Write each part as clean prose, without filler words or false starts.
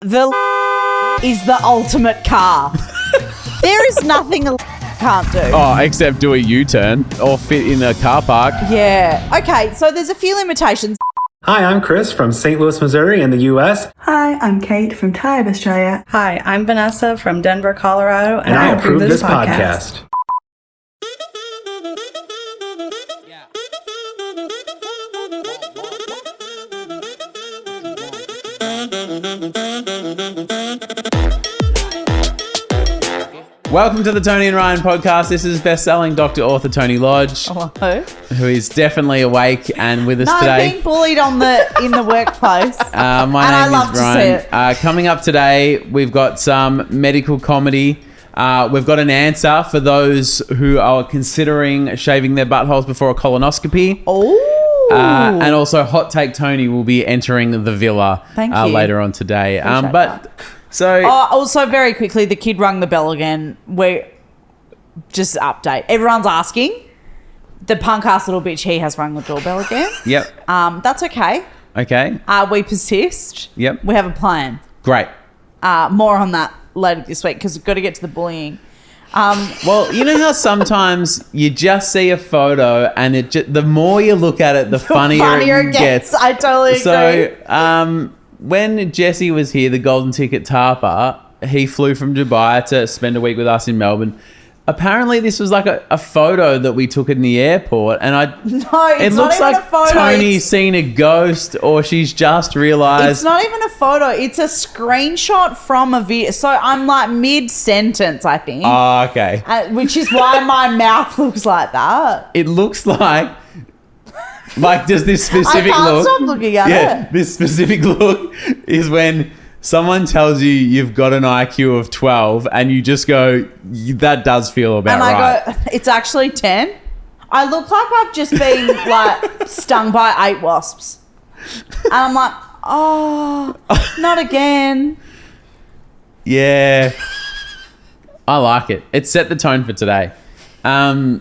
The is the ultimate car. There is nothing a can't do. Oh, except do a U-turn or fit in a car park. Yeah. Okay, so there's a few limitations. Hi, I'm Chris from St. Louis, Missouri in the U.S. Hi, I'm Kate from Tybe, Australia. Hi, I'm Vanessa from Denver, Colorado, And I approve this podcast. Welcome to the Toni and Ryan podcast. This is best-selling Dr. Author Toni Lodge, Hello. who is definitely awake and with us today. Being bullied in the workplace. My name is Ryan. Coming up today, we've got some medical comedy. We've got an answer for those who are considering shaving their buttholes before a colonoscopy. Oh. And also, Hot Take Toni will be entering the villa later on today. So, also very quickly, the kid rung the bell again. We just update. Everyone's asking. The punk ass little bitch, he has rung the doorbell again. Yep. That's okay. Okay. We persist. Yep. We have a plan. Great. More on that later this week because we've got to get to the bullying. Well, you know how sometimes you just see a photo and the more you look at it, the funnier it gets. I totally agree. So, when Jesse was here, the Golden Ticket Tarpa, he flew from Dubai to spend a week with us in Melbourne. Apparently, this was like a photo that we took in the airport, and it looks like a photo. Tony's seen a ghost, or she's just realised. It's not even a photo. It's a screenshot from a video. So I'm like mid-sentence, I think. Oh, okay. Which is why my mouth looks like that. It looks like does this specific I can't look? stop looking at it. This specific look is when someone tells you you've got an IQ of 12 and you just go, that does feel about right. And I go, it's actually 10. I look like I've just been like stung by 8 wasps. And I'm like, oh, not again. Yeah. I like it. It set the tone for today. I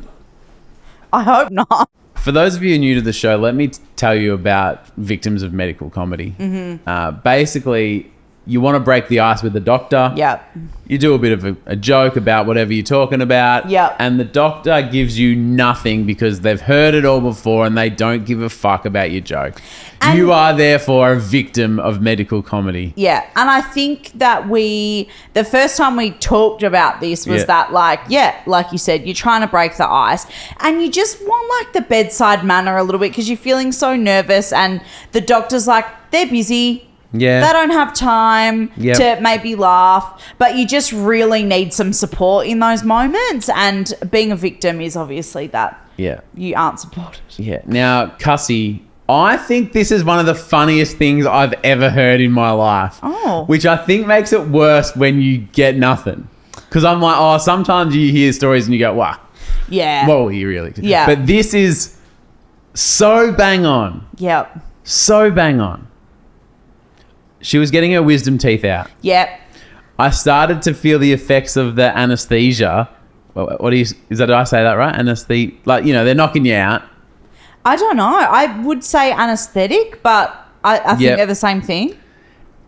hope not. For those of you new to the show, let me tell you about victims of medical comedy. Mm-hmm. Basically, you want to break the ice with the doctor. Yep. You do a bit of a joke about whatever you're talking about. Yep. And the doctor gives you nothing because they've heard it all before and they don't give a fuck about your joke. And you are therefore a victim of medical comedy. Yeah. And I think that the first time we talked about this was that like you said, you're trying to break the ice and you just want like the bedside manner a little bit because you're feeling so nervous and the doctor's like, they're busy. Yeah. They don't have time to maybe laugh, but you just really need some support in those moments. And being a victim is obviously that you aren't supported. Yeah. Now, Cussie, I think this is one of the funniest things I've ever heard in my life. Oh. Which I think makes it worse when you get nothing. Because I'm like, sometimes you hear stories and you go, wow. Yeah. Whoa, you really? Yeah. But this is so bang on. Yep. So bang on. She was getting her wisdom teeth out. Yep. I started to feel the effects of the anesthesia. Did I say that right? Anesthesia, they're knocking you out. I don't know. I would say anesthetic, but I think they're the same thing.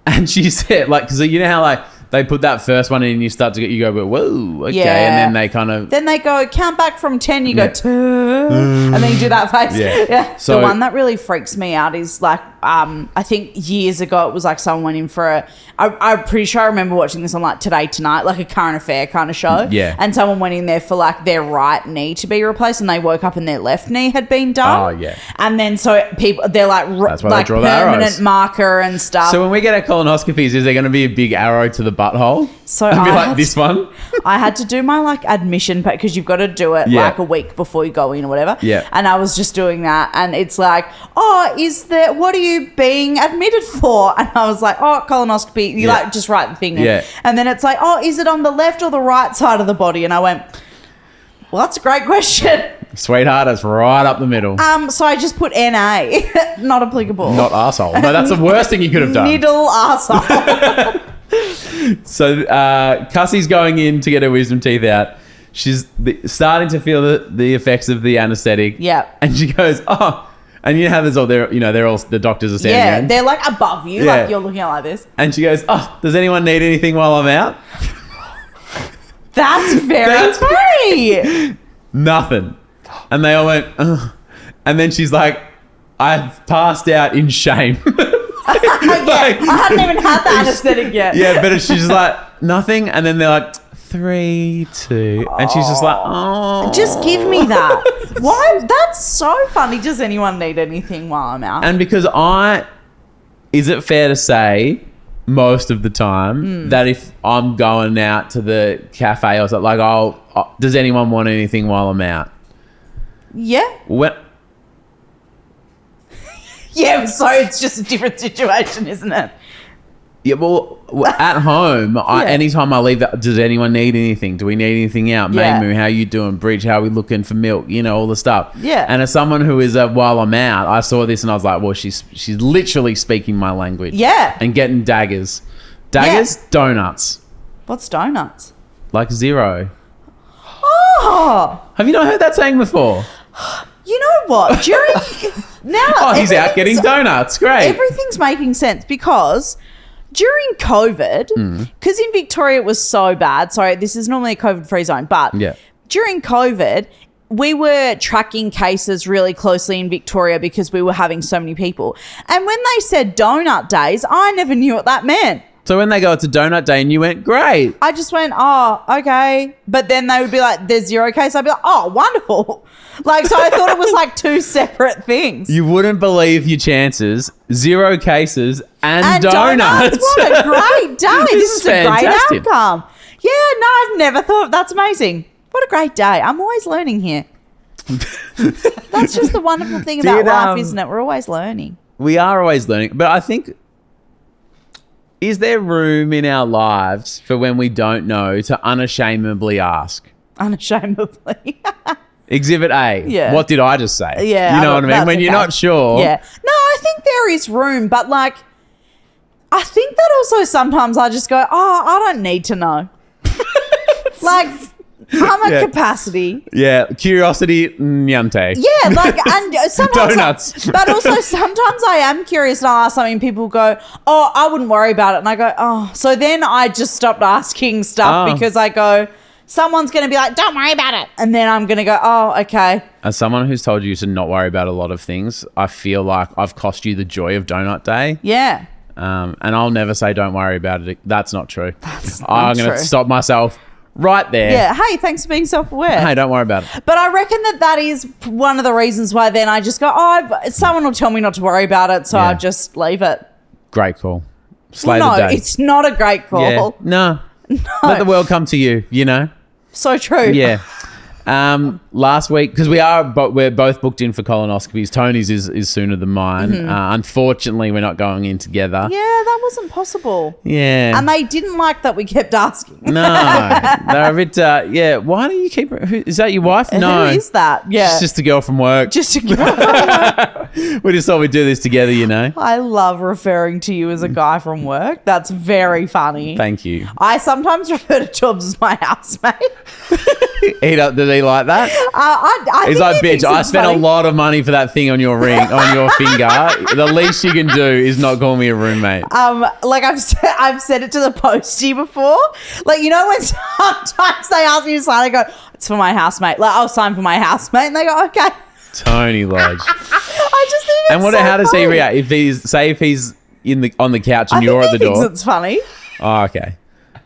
And she said, because you know how they put that first one in and you start to you go, whoa, okay. Yeah. And then they kind of... Then they go, count back from 10, you go, 2. And then you do that face. Yeah. So, the one that really freaks me out is like, I think years ago it was like someone went in for I'm pretty sure I remember watching this on like Today Tonight, like a current affair kind of show. Yeah. And someone went in there for like their right knee to be replaced and they woke up and their left knee had been done. Oh, yeah. And then so they're like, that's why like they draw the permanent arrows. Marker and stuff. So when we get our colonoscopies, is there going to be a big arrow to the butthole? So I'd be like, this one? I had to do my like admission because you've got to do it like a week before you go in or whatever. Yeah. And I was just doing that and it's like, what are you being admitted for? And I was like, colonoscopy. You just write the thing in. Yeah. And then it's like, is it on the left or the right side of the body? And I went, well, that's a great question. Sweetheart, it's right up the middle. So I just put NA, not applicable. Not arsehole. No, that's the worst thing you could have done. Middle arsehole. So Cussie's going in to get her wisdom teeth out. She's starting to feel the effects of the anesthetic. Yeah. And she goes, And you know how there's all they're all the doctors are standing Yeah, around. they're like above you, Yeah. like you're looking at like this. And she goes, "Oh, does anyone need anything while I'm out?" That's very funny. Nothing. And they all went, "Ugh." And then she's like, "I've passed out in shame." I hadn't even had the anesthetic yet. Yeah, but she's like, "Nothing." And then they're like, 3, 2. And she's just like, "Oh." Just give me that. Why? That's so funny. Does anyone need anything while I'm out? And because is it fair to say most of the time that if I'm going out to the cafe or something, like, does anyone want anything while I'm out? Yeah. When, Yeah, so it's just a different situation, isn't it? yeah, well, at home, anytime I leave, does anyone need anything? Do we need anything out? Yeah. Mamu, how you doing? Bridge, how we looking for milk? You know, all the stuff. Yeah. And as someone who is, while I'm out, I saw this and I was like, well, she's literally speaking my language. Yeah. And getting daggers. Daggers, donuts. What's donuts? Like 0. Oh, Have you not heard that saying before? you know what? During now, Oh, he's out getting everything's- donuts. Great. Everything's making sense because during COVID, because in Victoria it was so bad. Sorry, this is normally a COVID-free zone, but Yeah. during COVID, we were tracking cases really closely in Victoria because we were having so many people. And when they said donut days, I never knew what that meant. So when they go, it's a donut day, and you went, great. I just went, oh, okay. But then they would be like, there's 0 cases. I'd be like, oh, wonderful. Like, so I thought it was like 2 separate things. You wouldn't believe your chances. 0 cases and donuts. What a great day. This is a great fantastic. outcome. Yeah, no, I've never thought. That's amazing. What a great day. I'm always learning here. That's just the wonderful thing about life, isn't it? We're always learning. We are always learning. But I think, is there room in our lives for when we don't know to unashamedly ask? Unashamedly. Exhibit A. Yeah. What did I just say? Yeah. You know what I mean? that's When you're okay. not sure. Yeah. No, I think there is room, but like, I think that also sometimes I just go, oh, I don't need to know. Like, I'm at Yeah. capacity. Yeah. Curiosity, nyante. Yeah, like, and sometimes, Donuts. but also sometimes I am curious and I'll ask something and people go, oh, I wouldn't worry about it. And I go, oh, so then I just stopped asking stuff Oh. because I go, someone's going to be like, don't worry about it. And then I'm going to go, oh, okay. As someone who's told you to not worry about a lot of things, I feel like I've cost you the joy of Donut Day. Yeah. And I'll never say don't worry about it. That's not true. That's I'm going to true. stop myself right there. Yeah. Hey, thanks for being self-aware. Hey, don't worry about it. But I reckon that is one of the reasons why then I just go, oh, someone will tell me not to worry about it, so Yeah. I'll just leave it. Great call. Slay no, the day. it's not a great call. Yeah. No. Let the world come to you, you know? So true. Yeah. Last week, because we're both booked in for colonoscopies. Tony's is sooner than mine. Unfortunately, we're not going in together. Yeah, that wasn't possible. Yeah. And they didn't like that we kept asking. No. They're a bit, yeah. Why do you keep, is that your wife? No. Who is that? Yeah. It's just a girl from work. Just a We just thought we'd do this together, you know? I love referring to you as a guy from work. That's very funny. Thank you. I sometimes refer to Chubbs as my housemate. Does he like that? I He's think like, he bitch, thinks I it's spent funny. a lot of money for that thing on your ring, on your finger. The least you can do is not call me a roommate. Like I've said it to the postie before. Like, you know, when sometimes they ask me to sign, I go, it's for my housemate. Like, I'll sign for my housemate. And they go, okay. Tony Lodge. I just think it's And so how does he funny. react? If he's on the couch and I you're think at the he thinks door. it's funny. Oh, okay.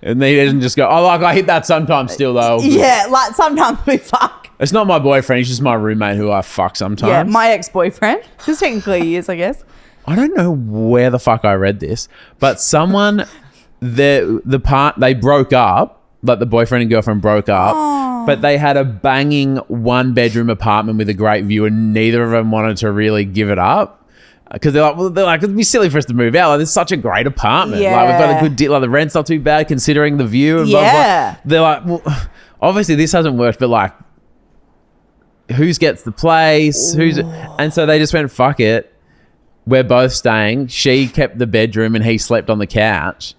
And he doesn't just go, oh, like I hit that sometimes still though. Yeah, like sometimes we fuck. It's not my boyfriend. He's just my roommate who I fuck sometimes. Yeah, my ex-boyfriend. Because technically he is, I guess. I don't know where the fuck I read this, but someone they broke up, like the boyfriend and girlfriend broke up, but they had a banging 1-bedroom apartment with a great view, and neither of them wanted to really give it up. Because they're like, it'd be silly for us to move out. Like, it's such a great apartment. Like, we've got a good deal. Like, the rent's not too bad considering the view. And blah, blah, blah. Yeah. They're like, well, obviously this hasn't worked, but like, who's gets the place? And so they just went, fuck it. We're both staying. She kept the bedroom and he slept on the couch.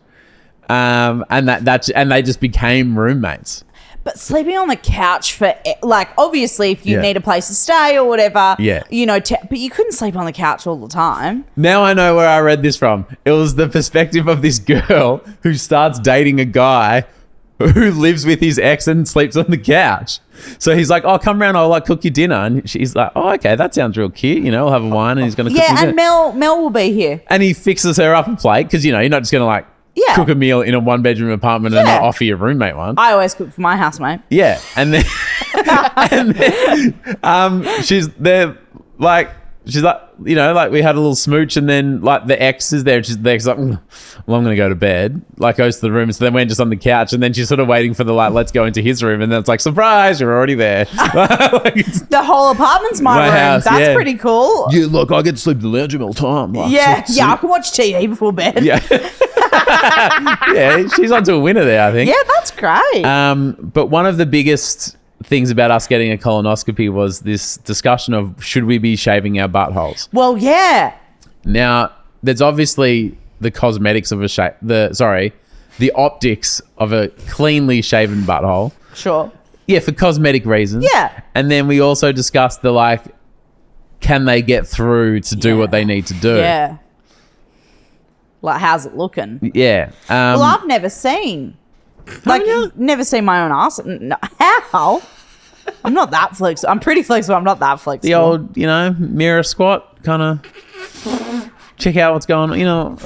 And they just became roommates. But sleeping on the couch for, like, obviously if you Yeah. need a place to stay or whatever, Yeah. you know, but you couldn't sleep on the couch all the time. Now I know where I read this from. It was the perspective of this girl who starts dating a guy who lives with his ex and sleeps on the couch. So he's like, oh, come round, I'll like cook you dinner. And she's like, oh, okay, that sounds real cute. You know, we'll have a wine and he's going to cook you Yeah, dinner. and Mel will be here. And he fixes her up a plate because, you know, you're not just going to like Yeah. cook a meal in a 1-bedroom apartment and Yeah. not offer your roommate one. I always cook for my housemate. Yeah. And then, she's there, like, she's like, you know, like we had a little smooch and then like the ex is there and she's the ex is like, well, I'm going to go to bed. Like goes to the room. So then we're just on the couch and then she's sort of waiting for the like, let's go into his room. And then it's like, surprise, you're already there. Like, The whole apartment's my My room. house, That's yeah. pretty cool. yeah, look, I get to sleep in the lounge room all the time. Like, Yeah, so- yeah, I can watch TV before bed. Yeah. Yeah, she's onto a winner there, I think. Yeah, that's great. But one of the biggest things about us getting a colonoscopy was this discussion of should we be shaving our buttholes? Well, yeah. Now, there's obviously the cosmetics of the optics of a cleanly shaven butthole. Sure. Yeah, for cosmetic reasons. Yeah. And then we also discussed the like, can they get through to do what they need to do? Yeah. Like, how's it looking? Yeah. Well, I've never seen. Like, never seen my own ass. No, how? I'm not that flexible. I'm pretty flexible. I'm not that flexible. the old, you know, mirror squat, kind of check out what's going on, you know.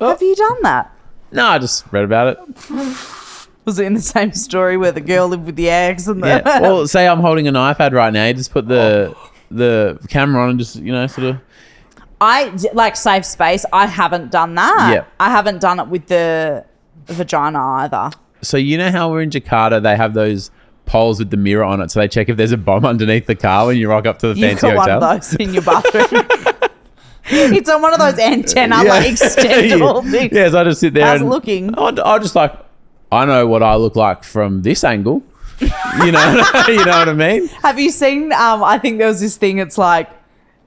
Have you done that? No, I just read about it. Was it in the same story where the girl lived with the ex and the... Yeah. Well, say I'm holding an iPad right now. You just put the camera on and just, you know, sort of. like safe space. I haven't done that. Yeah. I haven't done it with the vagina either. So you know how we're in Jakarta, they have those poles with the mirror on it, so they check if there's a bomb underneath the car when you rock up to the You've fancy got hotel. one of those in your bathroom. It's on one of those antenna like extendable things. Yeah, so I just sit there. How's it and looking? I just like, I know what I look like from this angle. You know, you know what I mean? Have you seen? I think there was this thing. It's like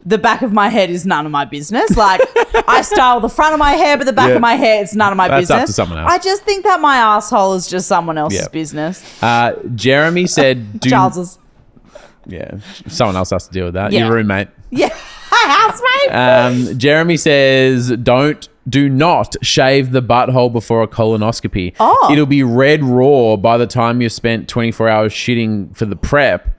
the back of my head is none of my business. Like I style the front of my hair, but the back Yeah. of my hair it's none of my That's business. up to someone else. I just think that my asshole is just someone else's Yeah. business. Jeremy said, Charles's. Yeah, someone else has to deal with that. Yeah. Your roommate. Yeah. Hi, housemate. Jeremy says, do not shave the butthole before a colonoscopy. Oh. It'll be red raw by the time you've spent 24 hours shitting for the prep.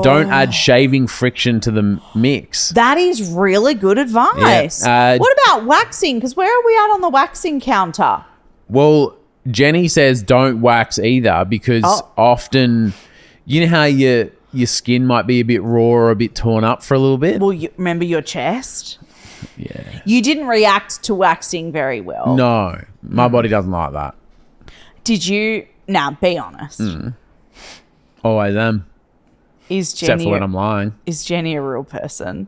Don't add shaving friction to the mix. That is really good advice. Yeah. What about waxing? Because where are we at on the waxing counter? Well, Jenny says don't wax either because often, you know how your skin might be a bit raw or a bit torn up for a little bit? Well, you remember your chest? Yeah. You didn't react to waxing very well. No, my body doesn't like that. Did you? Now, be honest. Always am. Is Except Jenny for when I'm lying. is Jenny a real person?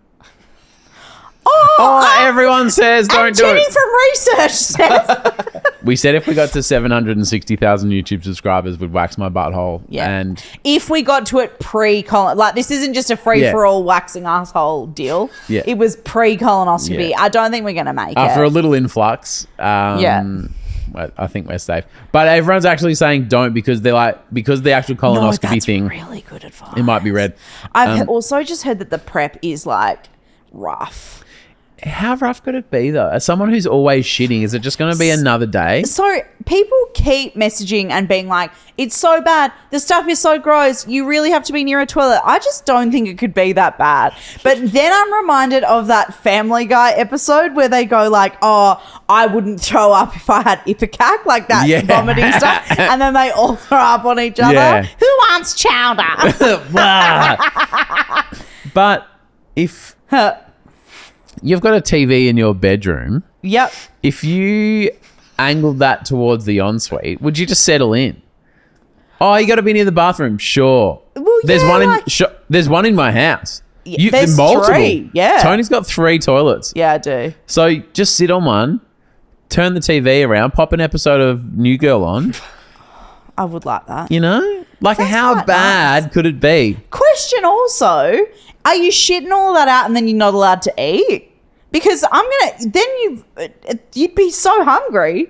Oh, everyone says don't and do Jenny it. from research says We said if we got to 760,000 YouTube subscribers, we'd wax my butthole. Yeah. And if we got to it pre-colon, like this isn't just a free-for-all waxing asshole deal. Yeah. It was pre-colonoscopy. Yeah. I don't think we're going to make after it. a little influx, I think we're safe. But everyone's actually saying don't because they're like, because the actual No, colonoscopy that's thing, really good advice. it might be red. I've also just heard that the prep is like rough. How rough could it be though? As someone who's always shitting, is it just going to be another day? So people keep messaging and being like, it's so bad. The stuff is so gross. You really have to be near a toilet. I just don't think it could be that bad. But then I'm reminded of that Family Guy episode where they go like, oh, I wouldn't throw up if I had ipecac, like that vomiting stuff. And then they all throw up on each other. Yeah. Who wants chowder? But if you've got a TV in your bedroom, Yep. if you angled that towards the ensuite, would you just settle in? Oh, you got to be near the bathroom. Sure. Well, there's yeah, one in. like- There's one in my house. Yeah, There's there's multiple. 3, yeah. Tony's got 3 toilets. Yeah, I do. So just sit on one, turn the TV around, pop an episode of New Girl on. I would like that. You know, like Sounds how quite bad could it be? Question also, are you shitting all that out and then you're not allowed to eat? Because you'd be so hungry.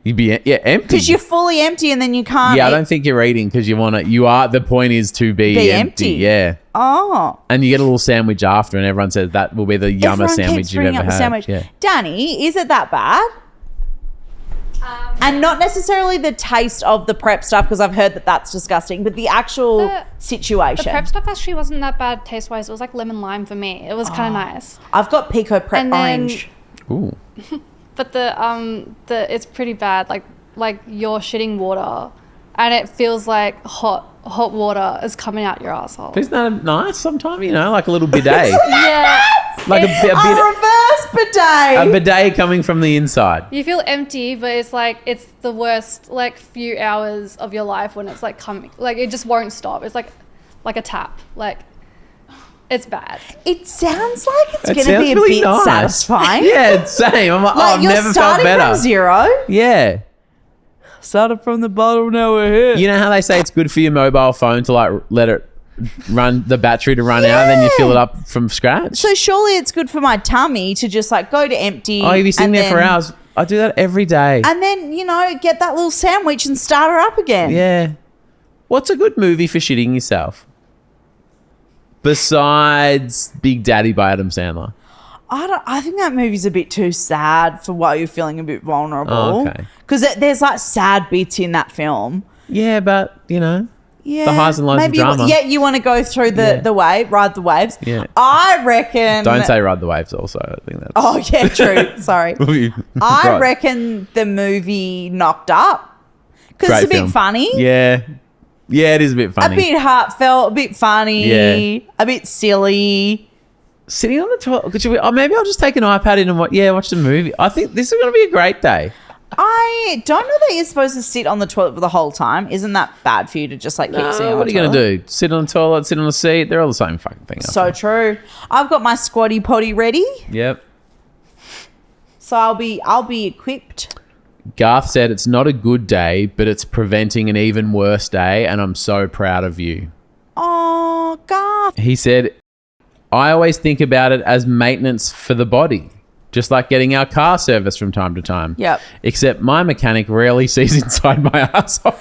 You'd be empty. Because you're fully empty and then you can't. Yeah, I don't think you're eating because you want to. You are. The point is to be empty. Yeah. Oh. And you get a little sandwich after, and everyone says that will be the yummest Everyone sandwich keeps you've bringing ever up the had. sandwich. Yeah. Danny, is it that bad? And not necessarily the taste of the prep stuff, because I've heard that that's disgusting, but the actual situation. The prep stuff actually wasn't that bad taste-wise. It was like lemon lime for me. It was kind of nice. I've got pico prep And then- orange. Ooh. But the it's pretty bad. Like you're shitting water, and it feels like hot water is coming out your asshole. Isn't that nice sometimes? Like a little bidet. Yeah. Like a reverse bidet. a bidet coming from the inside. You feel empty, but it's like it's the worst like few hours of your life when it's like coming. Like it just won't stop. It's like a tap. Like it's bad. It sounds like it's It going to sounds be a really bit nice. satisfying. Yeah, same. I'm like, I've you're never felt starting better. from zero. Yeah. Started from the bottom, now we're here. You know how they say it's good for your mobile phone to like let it run the battery to run out, and then you fill it up from scratch? So surely it's good for my tummy to just like go to empty. Oh, you've been sitting and there for then- hours. I do that every day. And then, get that little sandwich and start her up again. Yeah. What's a good movie for shitting yourself? Besides Big Daddy by Adam Sandler. I think that movie's a bit too sad for why you're feeling a bit vulnerable. Oh, okay. Because there's like sad bits in that film. Yeah, but Yeah. the highs and lows of drama. You want to go through the wave, ride the waves. Yeah. I reckon. Don't say Ride the Waves also. I think that's... Oh, yeah, true. Sorry. I Right. reckon the movie Knocked Up. Because Great it's a bit film. funny. Yeah. Yeah, it is a bit funny. A bit heartfelt, a bit funny, a bit silly. Sitting on the toilet. Maybe I'll just take an iPad in and watch the movie. I think this is going to be a great day. I don't know that you're supposed to sit on the toilet for the whole time. Isn't that bad for you to just like keep sitting on What are the you going toilet? to do? Sit on the toilet, sit on the seat? They're all the same fucking thing. I So think. true. I've got my squatty potty ready, Yep. so I'll be equipped. Garth said it's not a good day, but it's preventing an even worse day, and I'm so proud of you. Oh, God. He said, I always think about it as maintenance for the body, just like getting our car serviced from time to time. Yep. Except my mechanic rarely sees inside my asshole.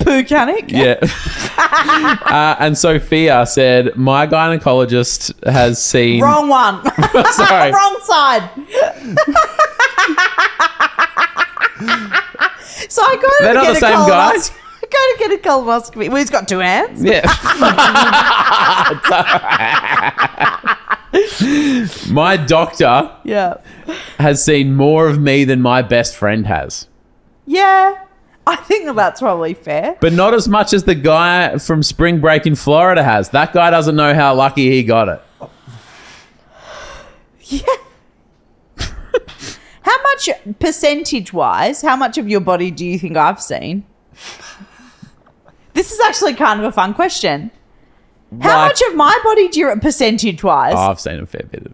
Poo-canic. Yeah. And Sophia said, my gynecologist has seen... Wrong one. Sorry. Wrong side. So I go They're to not get the a same guy? colonoscopy. I go to get a colonoscopy. Well, he's got two hands. Yeah. My doctor Yeah. has seen more of me than my best friend has. Yeah. I think that's probably fair. But not as much as the guy from spring break in Florida has. That guy doesn't know how lucky he got it. Yeah. How much, percentage-wise, how much of your body do you think I've seen? This is actually kind of a fun question. How Like- much of my body do you, percentage-wise? Oh, I've seen a fair bit of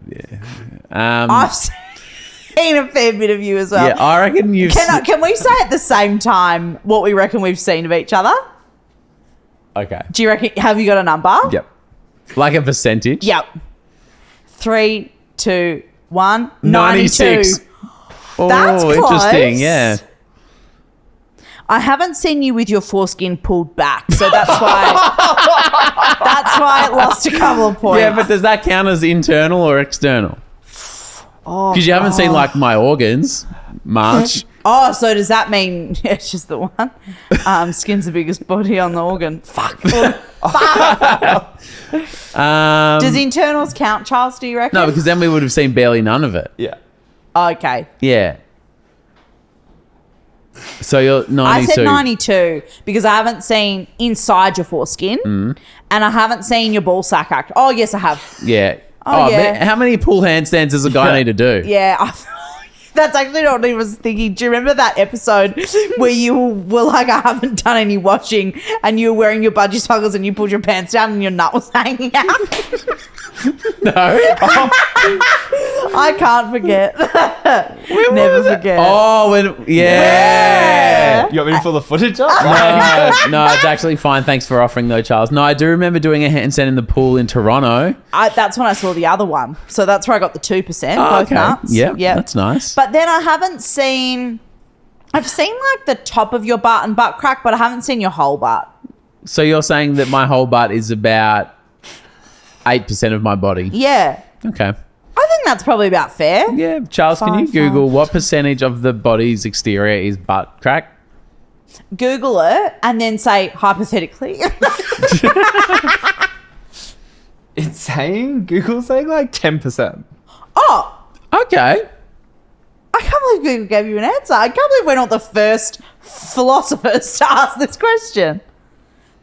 I've seen a fair bit of you as well. yeah, I reckon you've... Can we say at the same time what we reckon we've seen of each other? Okay. Do you reckon, have you got a number? Yep. Like a percentage? Yep. 3, 2, 1. 96. 92. Oh, That's close. interesting. Yeah. I haven't seen you with your foreskin pulled back, so that's why it lost a couple of points. Yeah, but does that count as internal or external? Oh, Because you haven't seen like my organs much. Oh, so does that mean it's just the one? Skin's the biggest body on the organ. Fuck. Does internals count, Charles, do you reckon? No, because then we would have seen barely none of it. Yeah. Okay. Yeah. So you're 92. I said 92 because I haven't seen inside your foreskin and I haven't seen your ball sack act. Oh, yes, I have. Yeah. Oh, yeah. How many pull handstands does a guy need to do? Yeah. That's actually not what I was thinking. Do you remember that episode where you were like, I haven't done any washing, and you were wearing your budgie smuggles and you pulled your pants down and your nut was hanging out? No. I can't forget. Never forget. Oh, yeah. You want me to pull the footage up? No, it's actually fine. Thanks for offering though, Charles. No, I do remember doing a handstand in the pool in Toronto. That's when I saw the other one. So that's where I got the 2%. Oh, both nuts. Yeah, Yep. that's nice. But then I haven't seen... I've seen like the top of your butt and butt crack, but I haven't seen your whole butt. So you're saying that my whole butt is about 8% of my body? Yeah. Okay. I think that's probably about fair. Yeah, Charles, can you Google what percentage of the body's exterior is butt crack? Google it and then say hypothetically. It's saying, Google's saying like 10%. Oh, Okay. I can't believe Google gave you an answer. I can't believe we're not the first philosophers to ask this question.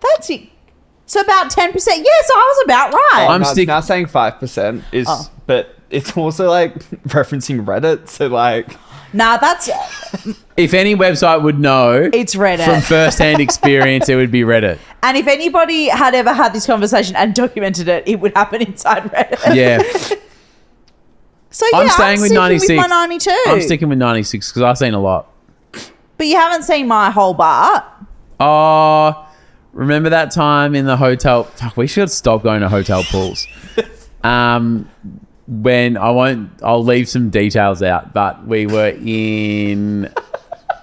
That's it. So about 10%. Yes, I was about right. I'm It's now saying 5% is, but it's also like referencing Reddit. So like, Nah, that's... If any website would know It's Reddit. from first-hand experience, it would be Reddit. And if anybody had ever had this conversation and documented it, it would happen inside Reddit. Yeah. So yeah, I'm staying with sticking 96. with my 92. I'm sticking with 96 because I've seen a lot. But you haven't seen my whole butt. Oh, remember that time in the hotel? Fuck, we should stop going to hotel pools. When I'll leave some details out, but we were in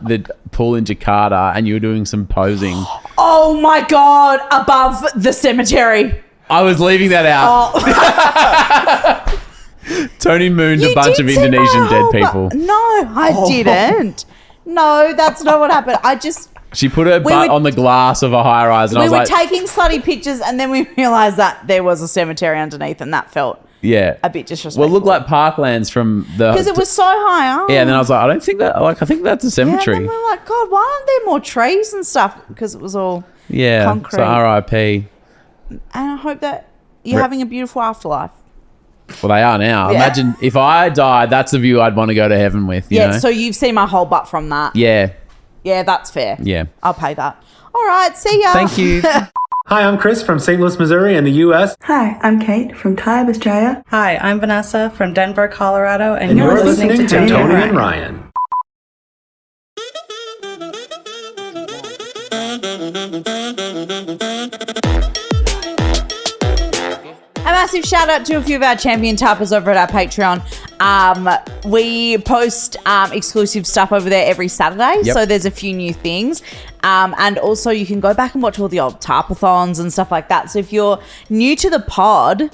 the pool in Jakarta and you were doing some posing. Oh my God, above the cemetery. I was leaving that out. Oh. Tony mooned a You bunch did of see my Indonesian dead whole people. No, I didn't. No, that's not what happened. She put her butt were- on the glass of a high rise and I We was were like, taking slutty pictures and then we realised that there was a cemetery underneath and that felt yeah. a bit disrespectful. Well, it looked like Parklands from the... Because it was so high up. Yeah, and then I was like, I think that's a Yeah, cemetery. and then we were like, God, why aren't there more trees and stuff? Because it was all... Yeah, concrete. so R.I.P. And I hope that you're having a beautiful afterlife. Well, they are now. Yeah. Imagine if I died, that's the view I'd want to go to heaven with, you know? So you've seen my whole butt from that. Yeah, Yeah, that's fair. yeah. I'll pay that. All right, see ya. Thank you. Hi, I'm Chris from St. Louis, Missouri in the U.S. Hi, I'm Kate from Tybes, Australia. Hi, I'm Vanessa from Denver, Colorado, And you're listening to Tony Tony and and Ryan. A massive shout out to a few of our champion tappers over at our Patreon. We post exclusive stuff over there every Saturday, Yep. so there's a few new things. And also you can go back and watch all the old tapathons and stuff like that. So if you're new to the pod,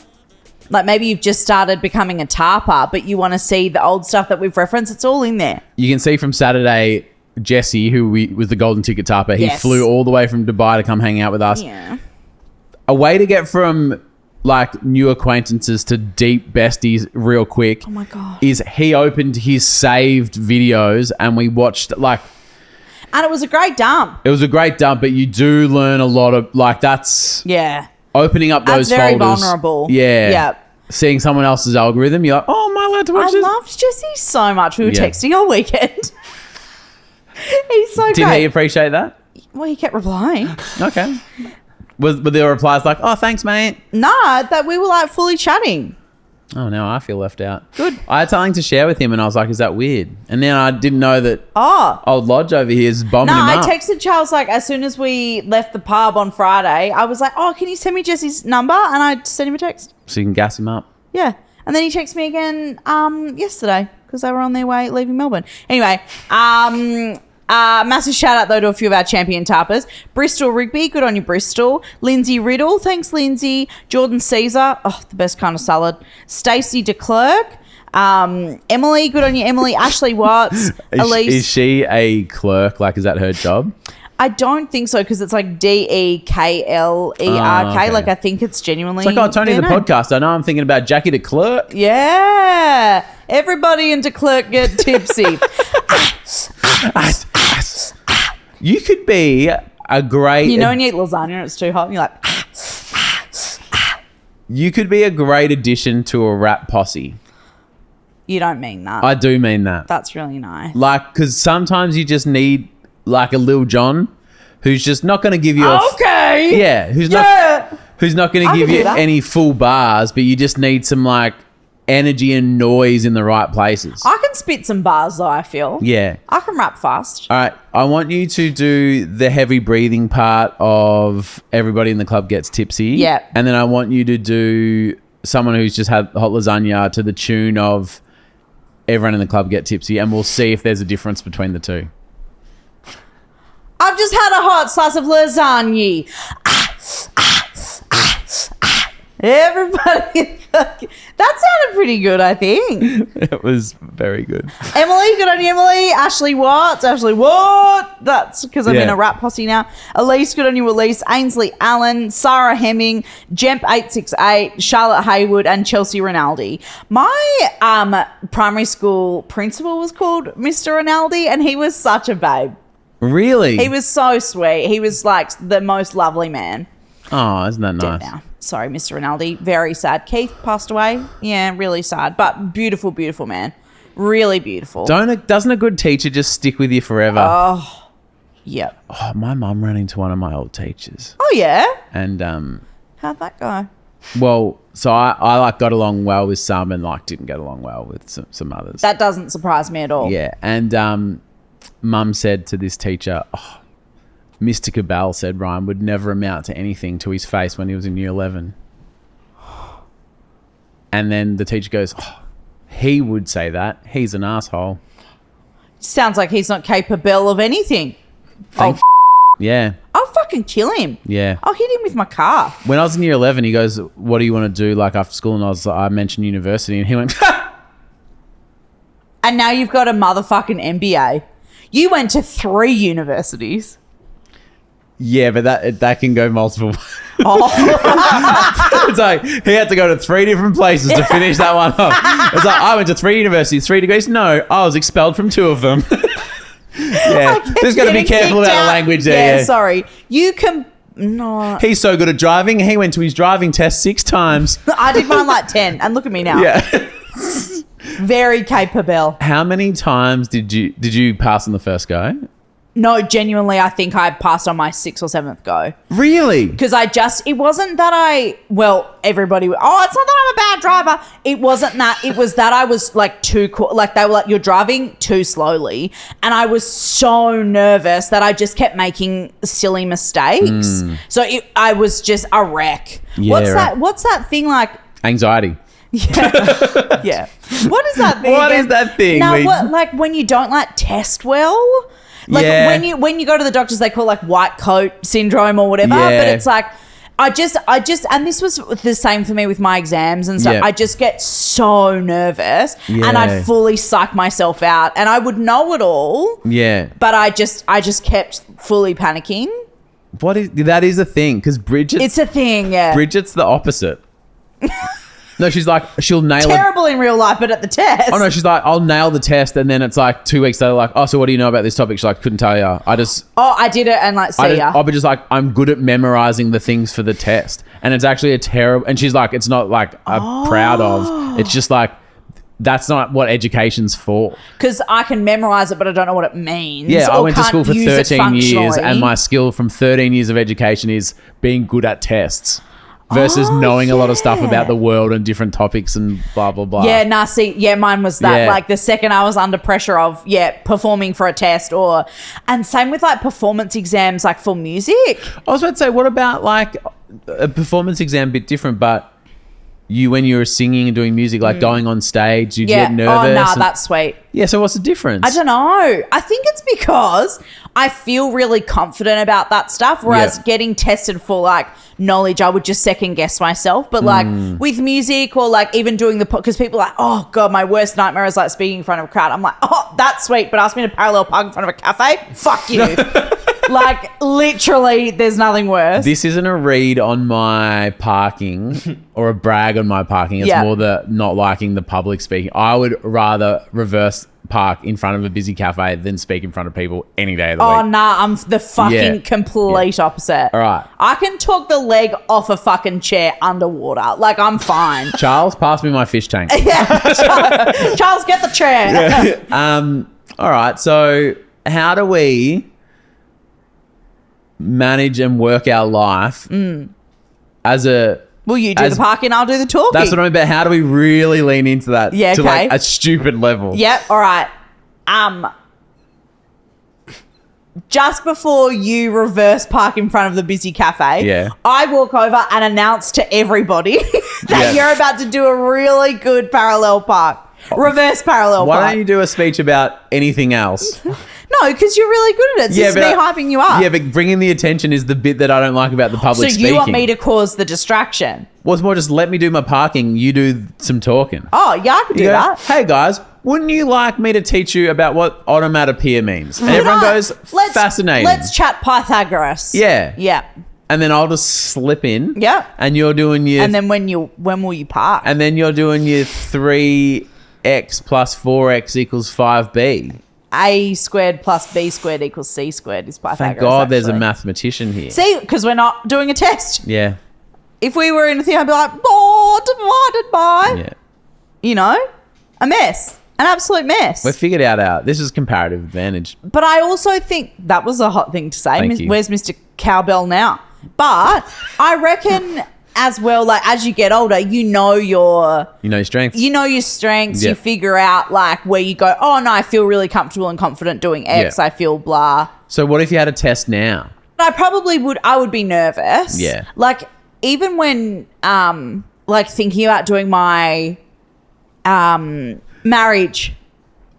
like maybe you've just started becoming a tarper, but you want to see the old stuff that we've referenced, it's all in there. You can see from Saturday, Jesse, who was the golden ticket tapper, he Yes. flew all the way from Dubai to come hang out with us. Yeah. A way to get from like new acquaintances to deep besties real quick. Oh my God. Is he opened his saved videos and we watched like... And it was a great dump. It was a great dump, but you do learn a lot of like that's Yeah. opening up those That's very folders. vulnerable. Yeah. Yep. Seeing someone else's algorithm, you're like, oh, am I allowed to watch I this? loved Jesse so much. We were Yeah. texting all weekend. He's so Did great. he appreciate that? Well, he kept replying. Okay. Were there replies like, oh, thanks, mate? Nah, that we were like fully chatting. Oh, now I feel left out. Good. I had something to share with him and I was like, is that weird? And then I didn't know that Oh. old Lodge over here is bombing No, him I up. texted Charles like as soon as we left the pub on Friday. I was like, oh, can you send me Jesse's number? And I sent him a text. So you can gas him up. Yeah. And then he texted me again yesterday because they were on their way leaving Melbourne. Anyway, massive shout out though to a few of our champion tappers. Bristol Rigby, good on you, Bristol. Lindsay Riddle, thanks Lindsay. Jordan Caesar, oh, the best kind of salad. Stacey DeClerc. Emily, good on you, Emily. Ashley Watts. Elise. Is she a clerk? Like, is that her job? I don't think so because it's like DEKLERK. okay. Like I think it's genuinely. It's like, oh, Tony their the name. podcast. I know I'm thinking about Jackie the clerk. Yeah. Everybody into clerk get tipsy. You could be a great... You know when you eat lasagna and it's too hot and you're like, You could be a great addition to a rap posse. You don't mean that. I do mean that. That's really nice. Like, because sometimes you just need like a Lil Jon who's just not going to give you Okay. yeah, who's not going to I give can do you that. any full bars, but you just need some like energy and noise in the right places. I can spit some bars though, I feel. Yeah. I can rap fast. All right, I want you to do the heavy breathing part of Everybody in the Club Gets Tipsy. Yeah. And then I want you to do someone who's just had hot lasagna to the tune of Everyone in the Club Get Tipsy, and we'll see if there's a difference between the two. I've just had a hot slice of lasagna. Everybody. That sounded pretty good, I think. It was very good. Emily, good on you, Emily. Ashley Watts. Ashley Watt. That's because I'm in Yeah. a rap posse now. Elise, good on you, Elise. Ainsley Allen, Sarah Hemming, Jemp868, Charlotte Haywood, and Chelsea Rinaldi. My primary school principal was called Mr. Rinaldi, and he was such a babe. Really? He was so sweet. He was like the most lovely man. Oh, isn't that nice? Now. Sorry, Mr. Rinaldi. Very sad. Keith passed away. Yeah, really sad. But beautiful, beautiful man. Really beautiful. Doesn't a good teacher just stick with you forever? Yep. Oh, my mum ran into one of my old teachers. Oh, yeah? And, How'd that go? well, so I like got along well with some and like didn't get along well with some others. That doesn't surprise me at all. Yeah. And mum said to this teacher, oh, Mr. Cabal said Ryan would never amount to anything to his face when he was in year 11. And then the teacher goes, oh, he would say that. He's an asshole. Sounds like he's not capable of anything. Thank yeah. I'll fucking kill him. Yeah. I'll hit him with my car. When I was in year 11, he goes, what do you want to do like after school? And I mentioned university, and he went, And now you've got a motherfucking MBA. You went to 3 universities. yeah, but that can go multiple. Oh. It's like he had to go to 3 different places to finish that one off. It's like I went to 3 universities, 3 degrees. No, I was expelled from 2 of them. Yeah, just got to be careful about the language there. Yeah, sorry. You can... No. He's so good at driving. He went to his driving test 6 times. I did mine like 10. And look at me now. Yeah. Very capable. How many times did you pass on the first go? No, genuinely, I think I passed on my 6th or 7th go. Really? Because it wasn't that everybody, it's not that I'm a bad driver. It wasn't that. It was that I was like they were like, you're driving too slowly. And I was so nervous that I just kept making silly mistakes. So I was just a wreck. Yeah, What's that thing like? Anxiety. Yeah. Yeah. What is that thing? What is that thing? No, like when you don't like test well? Like Yeah. when you go to the doctors, they call it like white coat syndrome or whatever. Yeah. But it's like I just, and this was the same for me with my exams and stuff. Yeah. I just get so nervous and Yeah. I'd fully psych myself out, and I would know it all. Yeah. But I just kept fully panicking. That is a thing, because It's a thing, yeah. Bridget's the opposite. No, she's like, she'll nail it. Terrible in real life, but at the test. Oh no, she's like, I'll nail the test, and then it's like 2 weeks later, like, oh, so what do you know about this topic? She's like, couldn't tell you. I did it and like, see ya. I'll be just like, I'm good at memorizing the things for the test, and it's actually a terrible. And she's like, it's not like I'm proud of. It's just like that's not what education's for. Because I can memorize it, but I don't know what it means. Yeah, I or went to can't school for use it 13 years, functionally. and my skill from 13 years of education is being good at tests. Versus knowing a lot of stuff about the world and different topics and blah, blah, blah. Yeah, mine was that. Yeah. Like the second I was under pressure of, performing for a test and same with like performance exams, like for music. I was about to say, what about like a performance exam, a bit different, but when you were singing and doing music, like going on stage, did you get nervous? Oh, nah, that's sweet. Yeah, so what's the difference? I don't know. I think it's because I feel really confident about that stuff, whereas getting tested for like knowledge, I would just second guess myself. But like with music or like even doing because people are like, oh God, my worst nightmare is like speaking in front of a crowd. I'm like, oh, that's sweet, but ask me to parallel park in front of a cafe? Fuck you. Like literally there's nothing worse. This isn't a read on my parking or a brag on my parking. It's more the not liking the public speaking. I would rather reverse park in front of a busy cafe than speak in front of people any day of the Oh, week. nah, I'm the fucking complete opposite. All right. I can talk the leg off a fucking chair underwater. Like, I'm fine. Charles, pass me my fish tank. Yeah. Charles, get the chair. All right. So how do we manage and work our life as a... Well, you do As- the parking, I'll do the talking. That's what I mean, but how do we really lean into that Yeah, to like okay. a stupid level? Yep, all right. Just before you reverse park in front of the busy cafe, Yeah. I walk over and announce to everybody that Yeah. you're about to do a really good parallel park. Reverse parallel Why park. don't you do a speech about anything else? No, because you're really good at it. This is me hyping you up. Yeah, but bringing the attention is the bit that I don't like about the so public speaking. you want me to cause the distraction? Well, it's more just let me do my parking, you do some talking. Oh, yeah, I could do You go, that. hey guys, wouldn't you like me to teach you about what onomatopoeia means? And everyone goes, fascinating. Let's chat Pythagoras. Yeah. Yeah. And then I'll just slip in. Yeah. And you're doing your... And then when will you park? And then you're doing your 3x plus 4x equals 5b. A squared plus B squared equals C squared is Pythagoras. Thank God there's a actually. mathematician here. See, because we're not doing a test. Yeah. If we were in a thing, I'd be like, divided by, Yeah. you know, a mess. An absolute mess. We figured out this is comparative advantage. But I also think that was a hot thing to say. Thank you. Where's Mr. Cowbell now? But I reckon as well, like as you get older, you know your strengths. strengths. Yeah. You figure out like where you go, oh no, I feel really comfortable and confident doing X. Yeah. I feel blah. So what if you had a test now? I probably would. I would be nervous. Yeah. Like even when, like thinking about doing my, marriage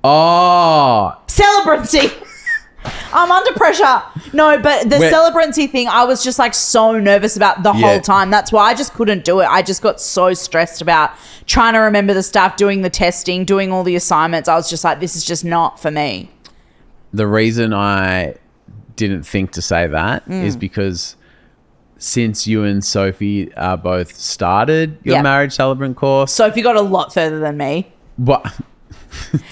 Oh, celebrancy. I'm under pressure. No, but the celebrancy thing, I was just like so nervous about the whole time. That's why I just couldn't do it. I just got so stressed about trying to remember the stuff, doing the testing, doing all the assignments. I was just like, this is just not for me. the reason I didn't think to say that is because since you and Sophie both started your Yeah. marriage celebrant course, Sophie got a lot further than me. what?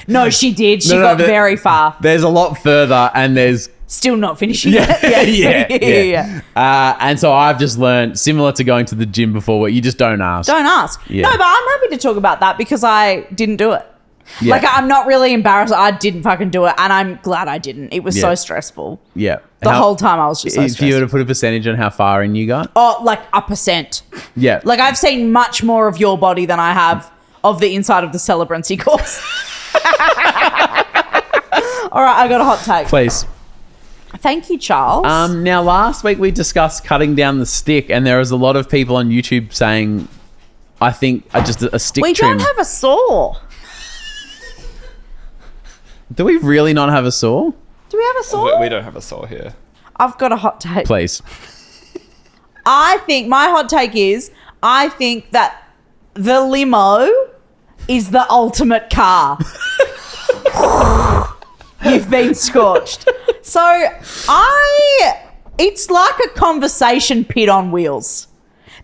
No, she did. She No, got but very far. There's a lot further, and there's Still not finishing yeah, it. yeah. And so I've just learned, similar to going to the gym before, where you just don't ask. Don't ask. Yeah. No, but I'm happy to talk about that because I didn't do it. Yeah. Like, I'm not really embarrassed. I didn't fucking do it, and I'm glad I didn't. It was Yeah. so stressful. Yeah. The whole time I was just so If you were stressed. to put a percentage on how far in you got, Oh, like 1%. yeah. Like, I've seen much more of your body than I have of the inside of the celebrancy course. All right, I got a hot take. Please. Thank you, Charles. Now, last week we discussed cutting down the stick, and there was a lot of people on YouTube saying, I think just a stick we trim. don't have a saw. Do we really not have a saw? Do we have a saw? We don't have a saw here. I've got a hot take. Please. I think my hot take is I think that the limo is the ultimate car. You've been scorched. So it's like a conversation pit on wheels.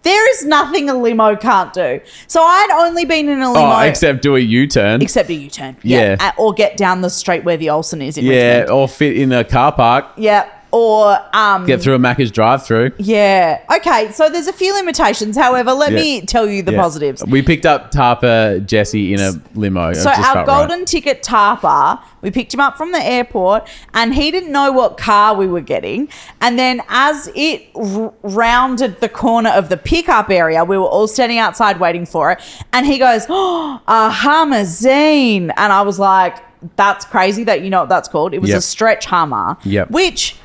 There is nothing a limo can't do. So I'd only been in a limo. Oh, except do a U-turn. Except a U-turn. Yeah. Or get down the street where the Olsen is in Yeah, Richmond. or fit in a car park. Yeah. Or Get through a Macca's drive-through. yeah. Okay, so there's a few limitations. However, let Yeah. me tell you the Yeah. positives. We picked up Tarpa Jesse in a limo. So our golden ticket Tarpa, we picked him up from the airport and he didn't know what car we were getting. And then as it rounded the corner of the pickup area, we were all standing outside waiting for it. And he goes, oh, a Hummer-zine. And I was like, that's crazy that you know what that's called. It was Yep. a stretch Hummer, Yep. which